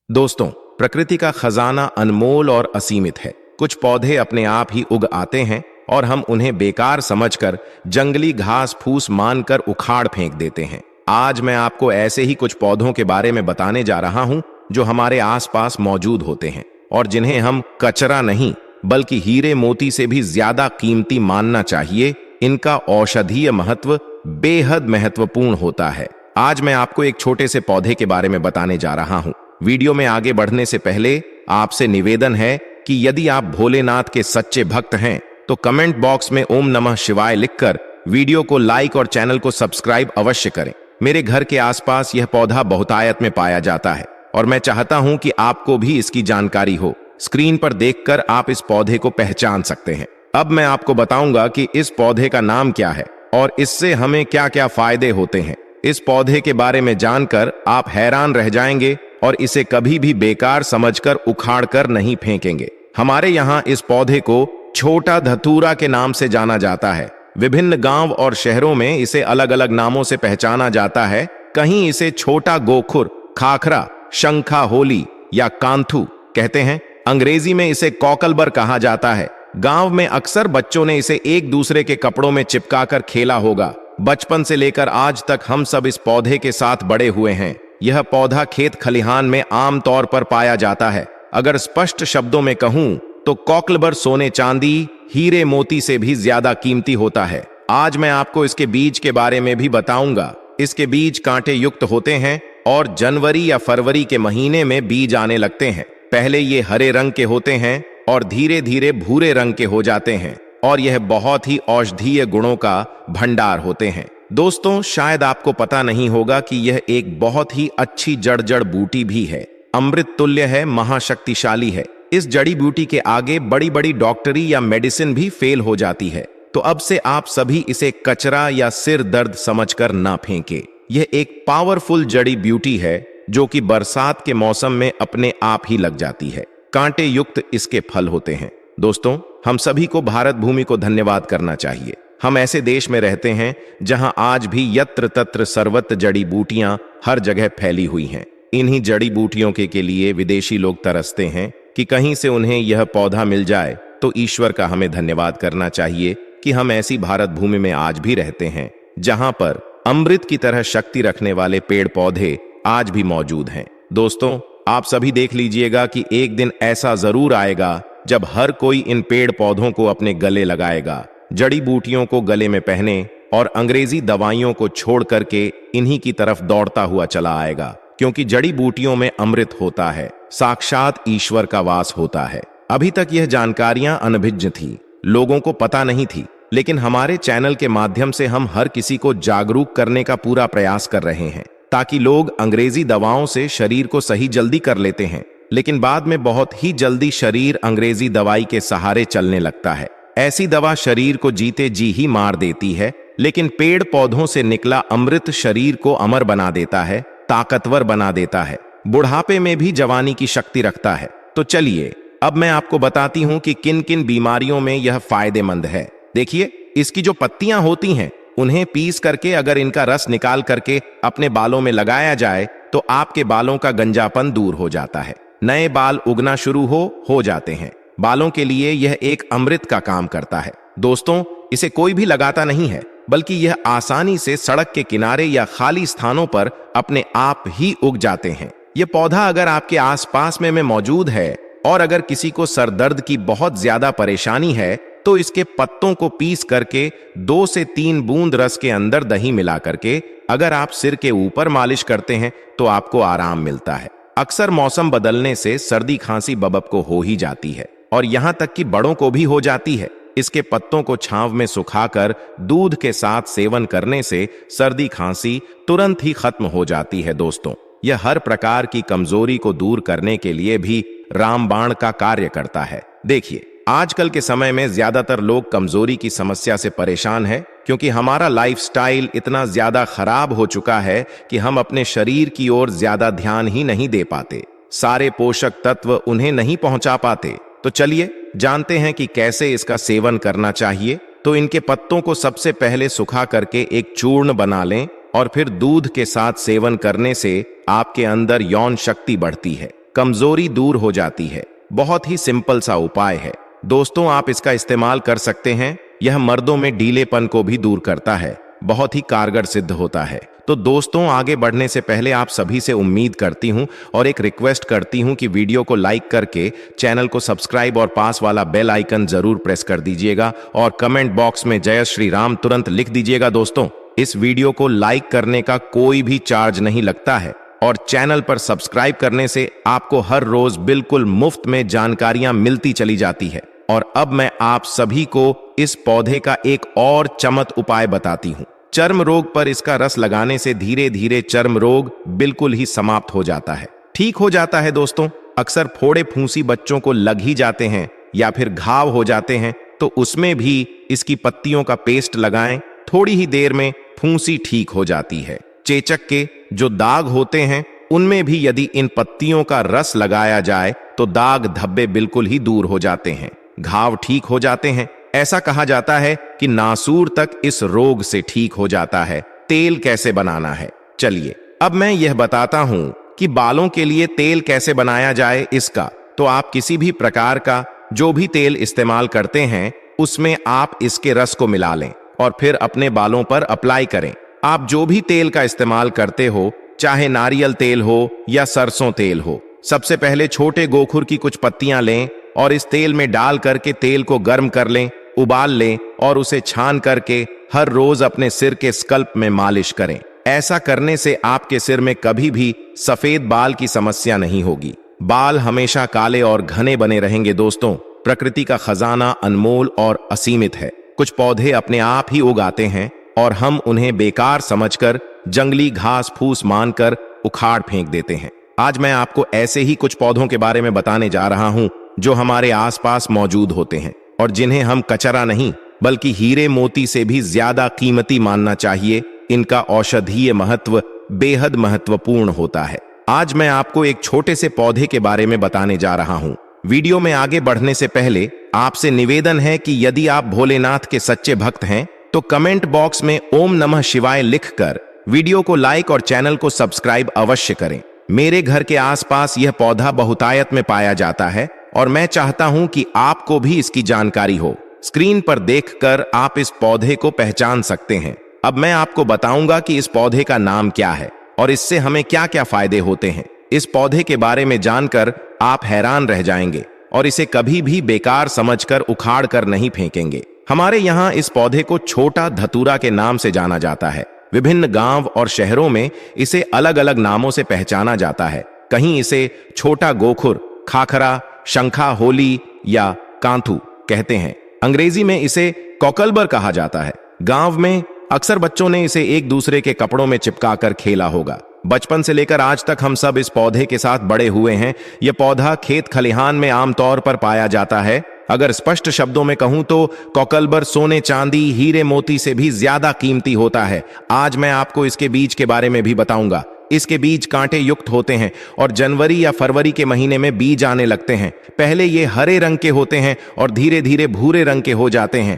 दोस्तों, प्रकृति का खजाना अनमोल और असीमित है। कुछ पौधे अपने आप ही उग आते हैं और हम उन्हें बेकार समझकर जंगली घास फूस मानकर उखाड़ फेंक देते हैं। आज मैं आपको ऐसे ही कुछ पौधों के बारे में बताने जा रहा हूं जो हमारे आसपास मौजूद होते हैं और जिन्हें हम कचरा नहीं बल्कि हीरे मोती से भी ज्यादा कीमती मानना चाहिए। इनका औषधीय महत्व बेहद महत्वपूर्ण होता है। आज मैं आपको एक छोटे से पौधे के बारे में बताने जा रहा हूं। वीडियो में आगे बढ़ने से पहले आपसे निवेदन है कि यदि आप भोलेनाथ के सच्चे भक्त हैं तो कमेंट बॉक्स में ओम नमः शिवाय लिखकर वीडियो को लाइक और चैनल को सब्सक्राइब अवश्य करें। मेरे घर के आसपास यह पौधा बहुतायत में पाया जाता है और मैं चाहता हूं कि आपको भी इसकी जानकारी हो। स्क्रीन पर देखकर आप इस पौधे को पहचान सकते हैं। अब मैं आपको बताऊंगा कि इस पौधे का नाम क्या है और इससे हमें क्या क्या फायदे होते हैं। इस पौधे के बारे में जानकर आप हैरान रह जाएंगे और इसे कभी भी बेकार समझकर उखाड़ कर नहीं फेंकेंगे। हमारे यहाँ इस पौधे को छोटा धतूरा के नाम से जाना जाता है। विभिन्न गांव और शहरों में इसे अलग अलग नामों से पहचाना जाता है। कहीं इसे छोटा गोखुर, खाखरा, शंखा होली या कांथू कहते हैं। अंग्रेजी में इसे कॉकलबर कहा जाता है। गांव में अक्सर बच्चों ने इसे एक दूसरे के कपड़ों में चिपकाकर खेला होगा। बचपन से लेकर आज तक हम सब इस पौधे के साथ बड़े हुए हैं। यह पौधा खेत खलिहान में आम तौर पर पाया जाता है। अगर स्पष्ट शब्दों में कहूं तो कॉकलबर सोने चांदी, हीरे मोती से भी ज्यादा कीमती होता है। आज मैं आपको इसके बीज के बारे में भी बताऊंगा। इसके बीज कांटे युक्त होते हैं और जनवरी या फरवरी के महीने में बीज आने लगते हैं। पहले ये हरे रंग के होते हैं और धीरे धीरे भूरे रंग के हो जाते हैं और यह बहुत ही औषधीय गुणों का भंडार होते हैं। दोस्तों, शायद आपको पता नहीं होगा कि यह एक बहुत ही अच्छी जड़ बूटी भी है। अमृत तुल्य है, महाशक्तिशाली है। इस जड़ी बूटी के आगे बड़ी बड़ी डॉक्टरी या मेडिसिन भी फेल हो जाती है। तो अब से आप सभी इसे कचरा या सिर दर्द समझकर ना फेंके। यह एक पावरफुल जड़ी बूटी है जो कि बरसात के मौसम में अपने आप ही लग जाती है। कांटे युक्त इसके फल होते हैं। दोस्तों, हम सभी को भारत भूमि को धन्यवाद करना चाहिए। हम ऐसे देश में रहते हैं जहां आज भी यत्र तत्र सर्वत्र जड़ी बूटियां हर जगह फैली हुई हैं। इन्हीं जड़ी बूटियों के लिए विदेशी लोग तरसते हैं कि कहीं से उन्हें यह पौधा मिल जाए। तो ईश्वर का हमें धन्यवाद करना चाहिए कि हम ऐसी भारत भूमि में आज भी रहते हैं जहां पर अमृत की तरह शक्ति रखने वाले पेड़ पौधे आज भी मौजूद हैं। दोस्तों, आप सभी देख लीजिएगा कि एक दिन ऐसा जरूर आएगा जब हर कोई इन पेड़ पौधों को अपने गले लगाएगा, जड़ी बूटियों को गले में पहने और अंग्रेजी दवाइयों को छोड़ करके इन्हीं की तरफ दौड़ता हुआ चला आएगा। क्योंकि जड़ी बूटियों में अमृत होता है, साक्षात ईश्वर का वास होता है। अभी तक यह जानकारियां अनभिज्ञ थी, लोगों को पता नहीं थी, लेकिन हमारे चैनल के माध्यम से हम हर किसी को जागरूक करने का पूरा प्रयास कर रहे हैं ताकि लोग अंग्रेजी दवाओं से शरीर को सही जल्दी कर लेते हैं, लेकिन बाद में बहुत ही जल्दी शरीर अंग्रेजी दवाई के सहारे चलने लगता है। ऐसी दवा शरीर को जीते जी ही मार देती है, लेकिन पेड़ पौधों से निकला अमृत शरीर को अमर बना देता है, ताकतवर बना देता है, बुढ़ापे में भी जवानी की शक्ति रखता है। तो चलिए अब मैं आपको बताती हूं कि किन किन बीमारियों में यह फायदेमंद है। देखिए, इसकी जो पत्तियां होती हैं उन्हें पीस करके अगर इनका रस निकाल करके अपने बालों में लगाया जाए तो आपके बालों का गंजापन दूर हो जाता है, नए बाल उगना शुरू हो जाते हैं। बालों के लिए यह एक अमृत का काम करता है। दोस्तों, इसे कोई भी लगाता नहीं है, बल्कि यह आसानी से सड़क के किनारे या खाली स्थानों पर अपने आप ही उग जाते हैं। यह पौधा अगर आपके आसपास में मौजूद है और अगर किसी को सर दर्द की बहुत ज्यादा परेशानी है तो इसके पत्तों को पीस करके 2 से 3 बूंद रस के अंदर दही मिला करके अगर आप सिर के ऊपर मालिश करते हैं तो आपको आराम मिलता है। अक्सर मौसम बदलने से सर्दी खांसी बबक को हो ही जाती है और यहां तक कि बड़ों को भी हो जाती है। इसके पत्तों को छांव में सुखाकर दूध के साथ सेवन करने से सर्दी खांसी तुरंत ही खत्म हो जाती है। दोस्तों, यह हर प्रकार की कमजोरी को दूर करने के लिए भी रामबाण का कार्य करता है। देखिए, आजकल के समय में ज्यादातर लोग कमजोरी की समस्या से परेशान हैं क्योंकि हमारा लाइफस्टाइल इतना ज्यादा खराब हो चुका है कि हम अपने शरीर की ओर ज्यादा ध्यान ही नहीं दे पाते, सारे पोषक तत्व उन्हें नहीं पहुंचा पाते। तो चलिए जानते हैं कि कैसे इसका सेवन करना चाहिए। तो इनके पत्तों को सबसे पहले सुखा करके एक चूर्ण बना लें और फिर दूध के साथ सेवन करने से आपके अंदर यौन शक्ति बढ़ती है, कमजोरी दूर हो जाती है। बहुत ही सिंपल सा उपाय है दोस्तों, आप इसका इस्तेमाल कर सकते हैं। यह मर्दों में ढीलेपन को भी दूर करता है, बहुत ही कारगर सिद्ध होता है। तो दोस्तों, आगे बढ़ने से पहले आप सभी से उम्मीद करती हूं और एक रिक्वेस्ट करती हूं कि वीडियो को लाइक करके चैनल को सब्सक्राइब और पास वाला बेल आइकन जरूर प्रेस कर दीजिएगा और कमेंट बॉक्स में जय श्री राम तुरंत लिख दीजिएगा। दोस्तों, इस वीडियो को लाइक करने का कोई भी चार्ज नहीं लगता है और चैनल पर सब्सक्राइब करने से आपको हर रोज बिल्कुल मुफ्त में जानकारियां मिलती चली जाती है। और अब मैं आप सभी को इस पौधे का एक और चमक उपाय बताती हूं। चर्म रोग पर इसका रस लगाने से धीरे धीरे चर्म रोग बिल्कुल ही समाप्त हो जाता है, ठीक हो जाता है। दोस्तों, अक्सर फोड़े फूंसी बच्चों को लग ही जाते हैं या फिर घाव हो जाते हैं, तो उसमें भी इसकी पत्तियों का पेस्ट लगाएं, थोड़ी ही देर में फूंसी ठीक हो जाती है। चेचक के जो दाग होते हैं उनमें भी यदि इन पत्तियों का रस लगाया जाए तो दाग धब्बे बिल्कुल ही दूर हो जाते हैं, घाव ठीक हो जाते हैं। ऐसा कहा जाता है कि नासूर तक इस रोग से ठीक हो जाता है। तेल कैसे बनाना है, चलिए अब मैं यह बताता हूं कि बालों के लिए तेल कैसे बनाया जाए। इसका तो आप किसी भी प्रकार का जो भी तेल इस्तेमाल करते हैं उसमें आप इसके रस को मिला लें और फिर अपने बालों पर अप्लाई करें। आप जो भी तेल का इस्तेमाल करते हो, चाहे नारियल तेल हो या सरसों तेल हो, सबसे पहले छोटे गोखुर की कुछ पत्तियां लें और इस तेल में डाल करके तेल को गर्म कर लें, उबाल लें और उसे छान करके हर रोज अपने सिर के स्कल्प में मालिश करें। ऐसा करने से आपके सिर में कभी भी सफेद बाल की समस्या नहीं होगी, बाल हमेशा काले और घने बने रहेंगे। दोस्तों, प्रकृति का खजाना अनमोल और असीमित है। कुछ पौधे अपने आप ही उगाते हैं और हम उन्हें बेकार समझकर जंगली घास फूस मानकर उखाड़ फेंक देते हैं। आज मैं आपको ऐसे ही कुछ पौधों के बारे में बताने जा रहा हूं जो हमारे आसपास मौजूद होते हैं और जिन्हें हम कचरा नहीं बल्कि हीरे मोती से भी ज्यादा कीमती मानना चाहिए। इनका औषधीय महत्व बेहद महत्वपूर्ण होता है। आज मैं आपको एक छोटे से पौधे के बारे में बताने जा रहा हूं। वीडियो में आगे बढ़ने से पहले आपसे निवेदन है कि यदि आप भोलेनाथ के सच्चे भक्त हैं तो कमेंट बॉक्स में ओम नमः शिवाय लिखकर वीडियो को लाइक और चैनल को सब्सक्राइब अवश्य करें। मेरे घर के आसपास यह पौधा बहुतायत में पाया जाता है और मैं चाहता हूं कि आपको भी इसकी जानकारी हो। स्क्रीन पर देखकर आप इस पौधे को पहचान सकते हैं। अब मैं आपको बताऊंगा कि इस पौधे का नाम क्या है और इससे हमें क्या क्या फायदे होते हैं। इस पौधे के बारे में जानकर आप हैरान रह जाएंगे और इसे कभी भी बेकार समझकर उखाड़ कर नहीं फेंकेंगे। हमारे यहाँ इस पौधे को छोटा धतूरा के नाम से जाना जाता है। विभिन्न गांव और शहरों में इसे अलग अलग नामों से पहचाना जाता है। कहीं इसे छोटा गोखुर, खाखरा, शंखा होली या कांथू कहते हैं। अंग्रेजी में इसे कॉकलबर कहा जाता है। गांव में अक्सर बच्चों ने इसे एक दूसरे के कपड़ों में चिपकाकर खेला होगा। बचपन से लेकर आज तक हम सब इस पौधे के साथ बड़े हुए हैं। यह पौधा खेत खलिहान में आमतौर पर पाया जाता है। अगर स्पष्ट शब्दों में कहूं तो कॉकलबर सोने चांदी हीरे मोती से भी ज्यादा कीमती होता है। आज मैं आपको इसके बीज के बारे में भी बताऊंगा। इसके बीज कांटे युक्त होते हैं और जनवरी या फरवरी के महीने में बीज आने लगते हैं। पहले ये हरे रंग के होते हैं और धीरे धीरे भूरे रंग के हो जाते हैं।